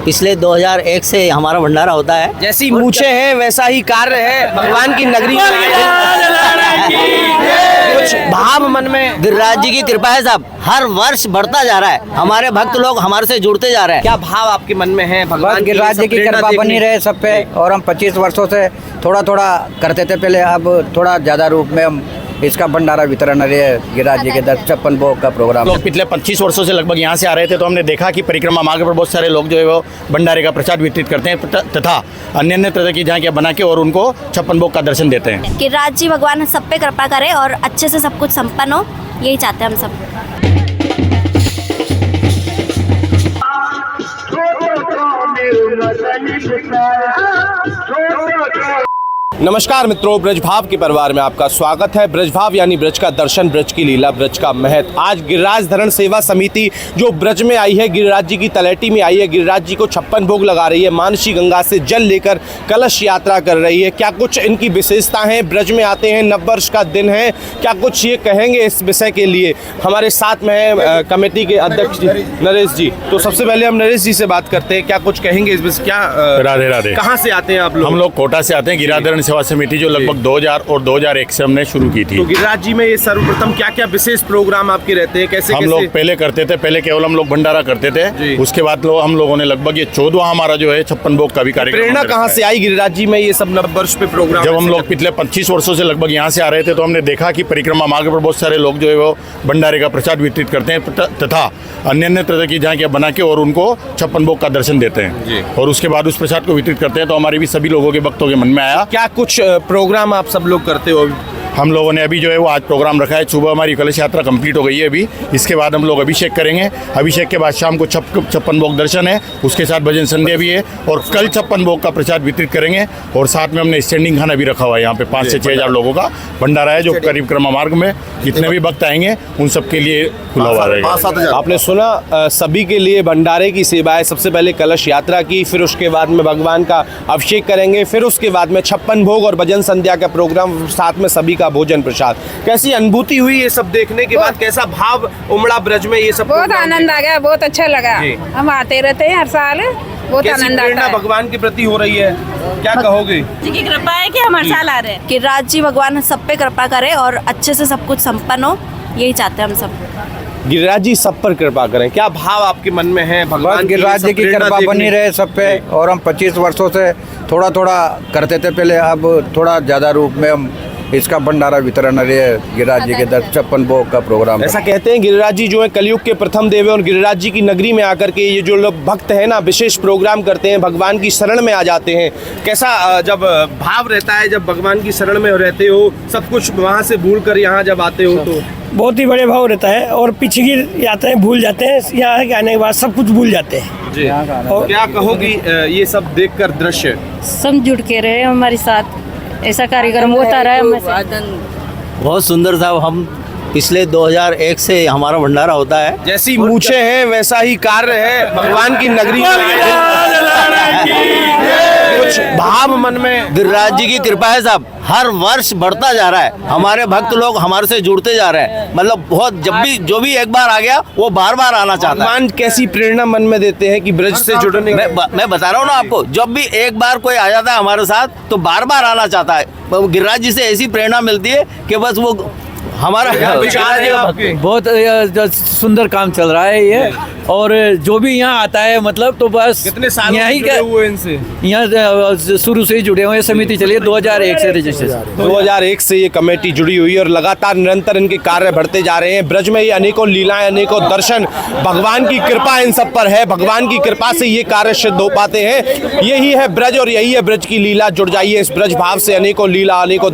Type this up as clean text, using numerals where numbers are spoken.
पिछले 2001 से हमारा भंडारा होता है। जैसी मूछें हैं वैसा ही कार्य है, भगवान की नगरी में कुछ भाव मन में। गिरिराज जी की कृपा है साहब, हर वर्ष बढ़ता जा रहा है। हमारे भक्त लोग हमारे से जुड़ते जा रहे हैं। क्या भाव आपके मन में है? बस भगवान गिरिराज जी की कृपा बनी रहे सब पे। और हम 25 वर्षों से थोड़ा थोड़ा करते थे पहले, अब थोड़ा ज्यादा रूप में हम इसका भंडारा वितरण गिरिराज जी के 56 भोग का प्रोग्राम। लोग पिछले 25 वर्षों से लगभग यहाँ से आ रहे थे, तो हमने देखा कि परिक्रमा मार्ग पर बहुत सारे लोग जो है वो भंडारे का प्रसाद वितरित करते हैं तथा अन्य अन्य तरह की झांकियाँ बना के और उनको 56 भोग का दर्शन देते हैं। गिरिराज जी भगवान सब पे कृपा करे और अच्छे से सब कुछ संपन्न हो, यही चाहते हैं हम सब। नमस्कार मित्रों, ब्रज भाव के परिवार में आपका स्वागत है। ब्रज भाव यानी ब्रज का दर्शन, ब्रज की लीला, ब्रज का महत्व। आज गिरिराज धरण सेवा समिति जो ब्रज में आई है, गिरिराज जी की तलहटी में आई है, गिरिराज जी को 56 भोग लगा रही है, मानसी गंगा से जल लेकर कलश यात्रा कर रही है। क्या कुछ इनकी विशेषता है? ब्रज में आते हैं, नववर्ष का दिन है, क्या कुछ ये कहेंगे इस विषय के लिए? हमारे साथ में है कमेटी के अध्यक्ष जी नरेश जी। तो सबसे पहले हम नरेश जी से बात करते हैं, क्या कुछ कहेंगे इस विषय? क्या राधे राधे। कहाँ से आते हैं आप लोग? हम लोग कोटा से आते हैं। गिरिराज धरण सेवा समिति जो लगभग 2000 और 2001 से हमने शुरू की थी। तो गिरिराज जी में ये सर्वप्रथम क्या क्या विशेष प्रोग्राम आपके रहते हैं? कैसे हम लोग पहले करते थे, पहले केवल हम लोग भंडारा करते थे। उसके बाद हम लोगों ने लगभग ये 14वां हमारा जो है 56 भोग का भी कार्यक्रम। प्रेरणा कहाँ से आई गिरिराज जी में ये सब नववर्ष पे प्रोग्राम? जब हम लोग पिछले 25 वर्षों से लगभग यहाँ से आ रहे थे, तो हमने देखा कि परिक्रमा मार्ग पर बहुत सारे लोग जो है वो भंडारे का प्रसाद वितरित करते हैं तथा अन्य अन्य तरह की झांकियाँ बना के और उनको 56 भोग का दर्शन देते हैं और उसके बाद उस प्रसाद को वितरित करते हैं। तो हमारे भी सभी लोगों के भक्तों के मन में आया, क्या कुछ प्रोग्राम आप सब लोग करते हो? हम लोगों ने अभी जो है वो आज प्रोग्राम रखा है। सुबह हमारी कलश यात्रा कंप्लीट हो गई है अभी। इसके बाद हम लोग अभिषेक करेंगे। अभिषेक के बाद शाम को 56 भोग दर्शन है, उसके साथ भजन संध्या भी है और कल 56 भोग का प्रसाद वितरित करेंगे। और साथ में हमने स्टैंडिंग खाना भी रखा हुआ है। यहाँ पे 5 से 6 हज़ार लोगों का भंडारा है, जो करीब क्रम मार्ग में जितने भी भक्त आएंगे उन सबके लिए खुला हुआ रहेगा। आपने सुना, सभी के लिए भंडारे की सेवा है। सबसे पहले कलश यात्रा की, फिर उसके बाद में भगवान का अभिषेक करेंगे, फिर उसके बाद में 56 भोग और भजन संध्या का प्रोग्राम, साथ में सभी का भोजन प्रसाद। कैसी अनुभूति हुई ये सब देखने के बाद? कैसा भाव उमड़ा ब्रज में ये सब? बहुत आनंद आ गया, बहुत अच्छा लगा। हम आते रहते हैं हर साल, बहुत आनंद आता है। भगवान के प्रति हो रही है, क्या कहोगे? जी की कृपा है कि हम हर साल आ रहे हैं। गिरिराज जी भगवान सब पे कृपा करे और अच्छे से सब कुछ संपन्न हो, यही चाहते हैं हम सब। गिरिराज जी सब पर कृपा करें। क्या भाव आपके मन में है? भगवान गिरिराज जी की कृपा बनी रहे सब पे। और हम 25 वर्षों से थोड़ा थोड़ा करते थे पहले, अब थोड़ा ज्यादा रूप में हम इसका भंडारा वितरण गिरिराज जी के 56 भोग का प्रोग्राम। ऐसा कहते हैं गिरिराज जी जो है कलयुग के प्रथम देव है और गिरिराज जी की नगरी में आकर के ये जो लोग भक्त हैं ना, विशेष प्रोग्राम करते हैं, भगवान की शरण में आ जाते हैं। कैसा जब भाव रहता है जब भगवान की शरण में रहते हो, सब कुछ वहाँ से भूल कर यहाँ जब आते हो तो? बहुत ही बड़े भाव रहता है और पीछे की यात्राएं भूल जाते हैं, यहाँ के आने के बाद सब कुछ भूल जाते हैं जी। और क्या कहोगी ये सब देखकर दृश्य? सब जुड़ के रहे हमारे साथ, ऐसा कार्यक्रम होता रहा है। बहुत सुंदर साहब, हम पिछले 2001 से हमारा भंडारा होता है। जैसी मूछें हैं वैसा ही कार्य है, भगवान की नगरी कुछ भाव मन में। गिरिराज जी की कृपा है साहब, हर वर्ष बढ़ता जा रहा है। हमारे भक्त लोग हमारे से जुड़ते जा रहे हैं। मतलब बहुत, जब भी जो भी एक बार आ गया वो बार बार आना चाहता है। भगवान कैसी प्रेरणा मन में देते हैं कि ब्रज से जुड़ने? मैं बता रहा हूँ ना आपको, जब भी एक बार कोई आ जाता है हमारे साथ तो बार बार आना चाहता है। गिरिराज जी से ऐसी प्रेरणा मिलती है कि बस वो हमारा बहुत सुंदर काम चल रहा है ये। और जो भी यहाँ आता है मतलब तो बस कितने साल यहीं जुड़े हुए इनसे? यहाँ शुरू से ही जुड़े हुए हैं। समिति चलिए 2001 से रजिस्ट्रेशन 2001 से ये कमेटी जुड़ी हुई है और लगातार निरंतर इनके कार्य बढ़ते जा रहे हैं। ब्रज में ये अनेकों लीलाएं, अनेकों दर्शन, भगवान की कृपा इन सब पर है। भगवान की कृपा से ये कार्य सिद्ध हो पाते हैं। यही है ब्रज और यही है ब्रज की लीला। जुड़ जाइए इस ब्रज भाव से। अनेकों लीला, अनेकों